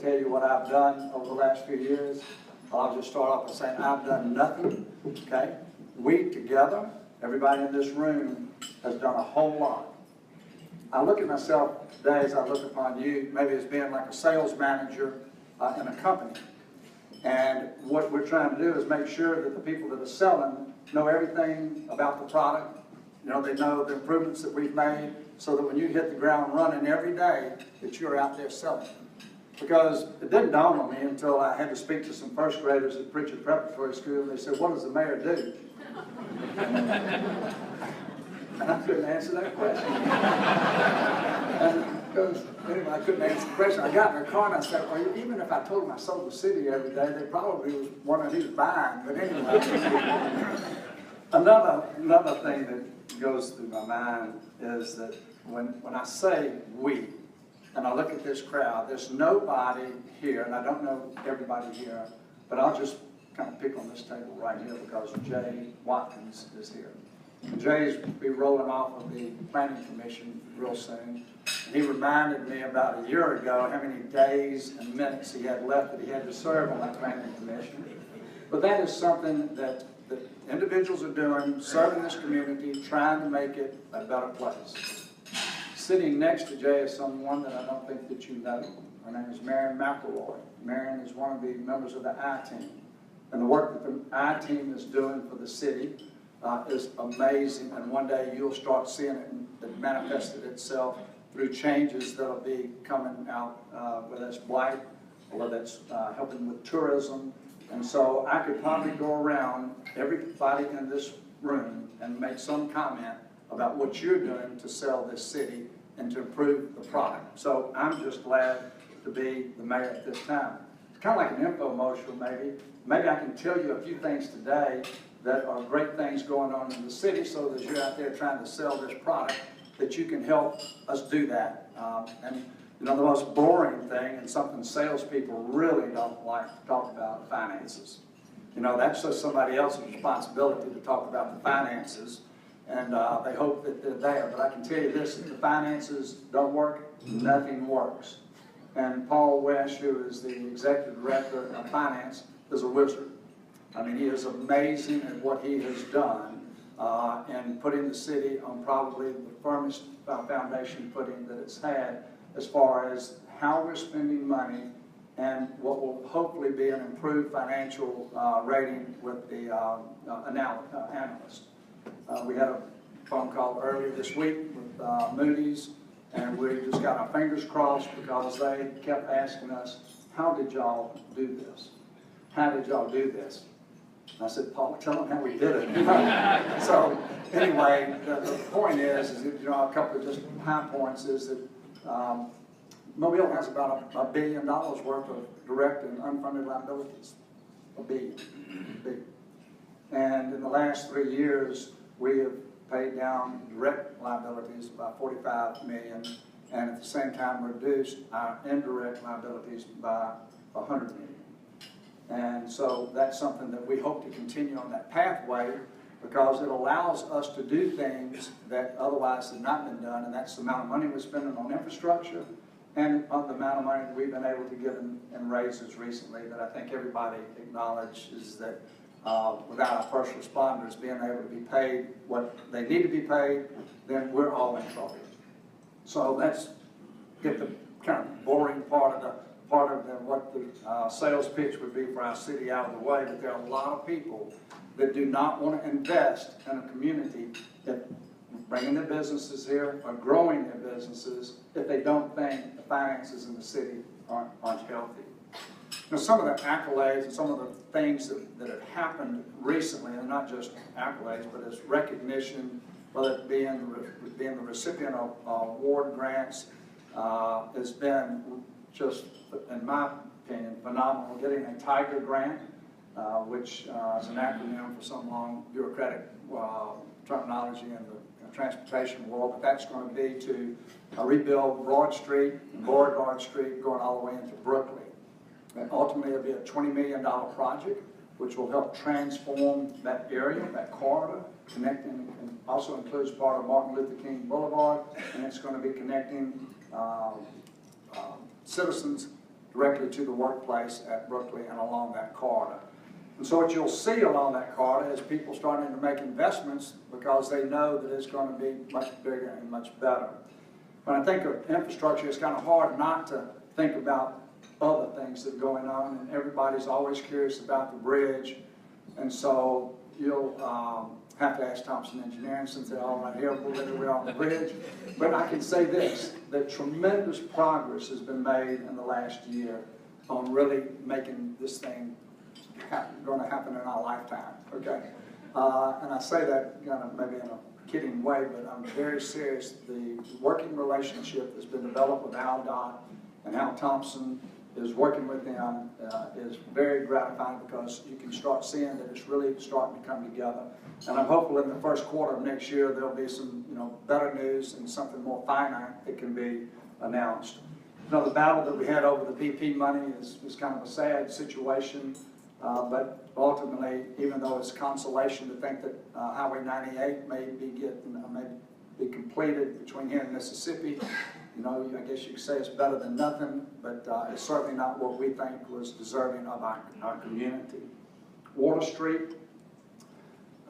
tell you what I've done over the last few years. I'll just start off by saying I've done nothing, okay? We together, everybody in this room, has done a whole lot. I look at myself today as I look upon you, maybe as being like a sales manager in a company. And what we're trying to do is make sure that the people that are selling know everything about the product. You know, they know the improvements that we've made, so that when you hit the ground running every day, that you're out there selling. Because it didn't dawn on me until I had to speak to some first graders at Pritchard Preparatory School, and they said, "What does the mayor do?" And I couldn't answer that question. And because, anyway, I couldn't answer the question. I got in the car and I said, well, even if I told them I sold the city every day, they probably was wondering who's buying. But anyway, another thing that goes through my mind is that when I say we, and I look at this crowd, there's nobody here, and I don't know everybody here, but I'll just kind of pick on this table right here because Jay Watkins is here. And Jay's be rolling off of the Planning Commission real soon. And he reminded me about a year ago how many days and minutes he had left that he had to serve on that Planning Commission. But that is something that individuals are doing, serving this community, trying to make it a better place. Sitting next to Jay is someone that I don't think that you know. Her name is Marion McElroy. Marion is one of the members of the I-Team. And the work that the I-Team is doing for the city is amazing, and one day you'll start seeing it manifested itself through changes that'll be coming out, whether it's blight or whether it's helping with tourism. And so I could probably go around everybody in this room and make some comment about what you're doing to sell this city and to improve the product. So I'm just glad to be the mayor at this time. It's kind of like an infomercial maybe. Maybe I can tell you a few things today that are great things going on in the city, so that you're out there trying to sell this product, that you can help us do that. And you know, the most boring thing, and something salespeople really don't like to talk about, finances. You know, that's just somebody else's responsibility to talk about the finances, and they hope that they're there. But I can tell you this, if the finances don't work, nothing works. And Paul Wesch, who is the executive director of finance, is a wizard. I mean, he is amazing at what he has done in putting the city on probably the firmest foundation footing that it's had as far as how we're spending money and what will hopefully be an improved financial rating with the analyst. We had a phone call earlier this week with Moody's, and we just got our fingers crossed because they kept asking us, how did y'all do this? How did y'all do this? I said, Paul, tell them how we did it. So anyway, the point is that, you know, a couple of just high points is that Mobile has about $1 billion worth of direct and unfunded liabilities. $1 billion. And in the last 3 years, we have paid down direct liabilities by $45 million, and at the same time reduced our indirect liabilities by $100 million. And so that's something that we hope to continue on that pathway, because it allows us to do things that otherwise have not been done, and that's the amount of money we're spending on infrastructure and on the amount of money that we've been able to give in raises recently that I think everybody acknowledges that without our first responders being able to be paid what they need to be paid, then we're all in trouble. So let's get the kind of boring part of what the sales pitch would be for our city out of the way, but there are a lot of people that do not want to invest in a community that bringing their businesses here or growing their businesses if they don't think the finances in the city aren't healthy. Now, some of the accolades and some of the things that have happened recently, and not just accolades, but as recognition, whether it be being the recipient of award grants, has been just, in my opinion, phenomenal. Getting a Tiger grant, which is an acronym for some long bureaucratic terminology in the transportation world, but that's going to be to rebuild Broad Street and Beauregard Street going all the way into Brooklyn. And ultimately it'll be a $20 million project which will help transform that area, that corridor, connecting, and also includes part of Martin Luther King Boulevard, and it's going to be connecting citizens directly to the workplace at Brooklyn and along that corridor. And so what you'll see along that corridor is people starting to make investments because they know that it's going to be much bigger and much better. When I think of infrastructure, it's kind of hard not to think about other things that are going on, and everybody's always curious about the bridge. And so you'll have to ask Thompson Engineering, since they're all right here, we're on the bridge. But I can say this, that tremendous progress has been made in the last year on really making this thing going to happen in our lifetime, okay? And I say that kind of maybe in a kidding way, but I'm very serious. The working relationship that's been developed with AlDOT and Al Thompson is working with them is very gratifying, because you can start seeing that it's really starting to come together. And I'm hopeful in the first quarter of next year there'll be some better news and something more finite that can be announced. The battle that we had over the PEP money is kind of a sad situation, but ultimately, even though it's consolation to think that Highway 98 may be completed between here and Mississippi, I guess you could say it's better than nothing, but it's certainly not what we think was deserving of our community. Water Street,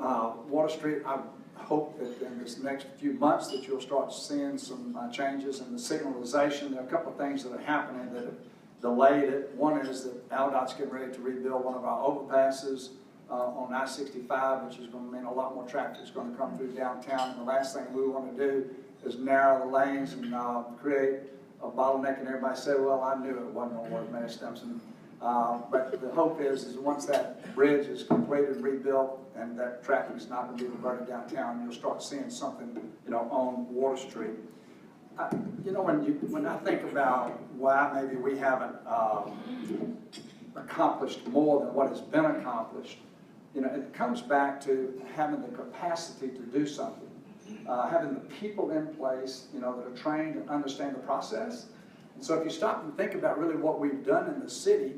I hope that in this next few months that you'll start seeing some changes in the signalization. There are a couple of things that are happening that have delayed it. One is that AlDOT's getting ready to rebuild one of our overpasses on I-65, which is going to mean a lot more traffic is going to come through downtown. And the last thing we want to do is narrow the lanes and create a bottleneck, and everybody say, well, I knew it wasn't going to work, Mayor Stimpson. But the hope is once that bridge is completed, rebuilt, and that traffic is not going to be diverted downtown, you'll start seeing something, on Water Street. When I think about why maybe we haven't accomplished more than what has been accomplished, it comes back to having the capacity to do something, having the people in place, that are trained and understand the process. And so if you stop and think about really what we've done in the city,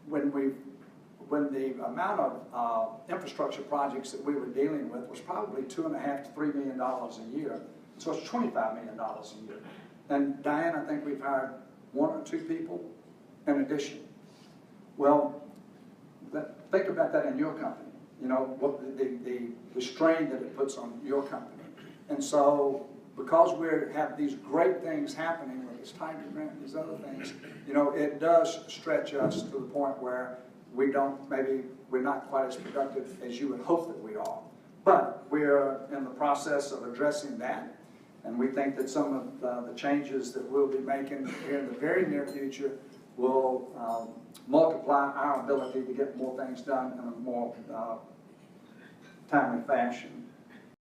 when the amount of infrastructure projects that we were dealing with was probably $2.5 to $3 million a year. So it's $25 million a year. And Diane, I think we've hired 1 or 2 people in addition. Well, think about that in your company. What the strain that it puts on your company. And so, because we have these great things happening with this Tiger Grant and these other things, it does stretch us to the point where we're not quite as productive as you would hope that we are. But we're in the process of addressing that, and we think that some of the changes that we'll be making here in the very near future will multiply our ability to get more things done in a more timely fashion.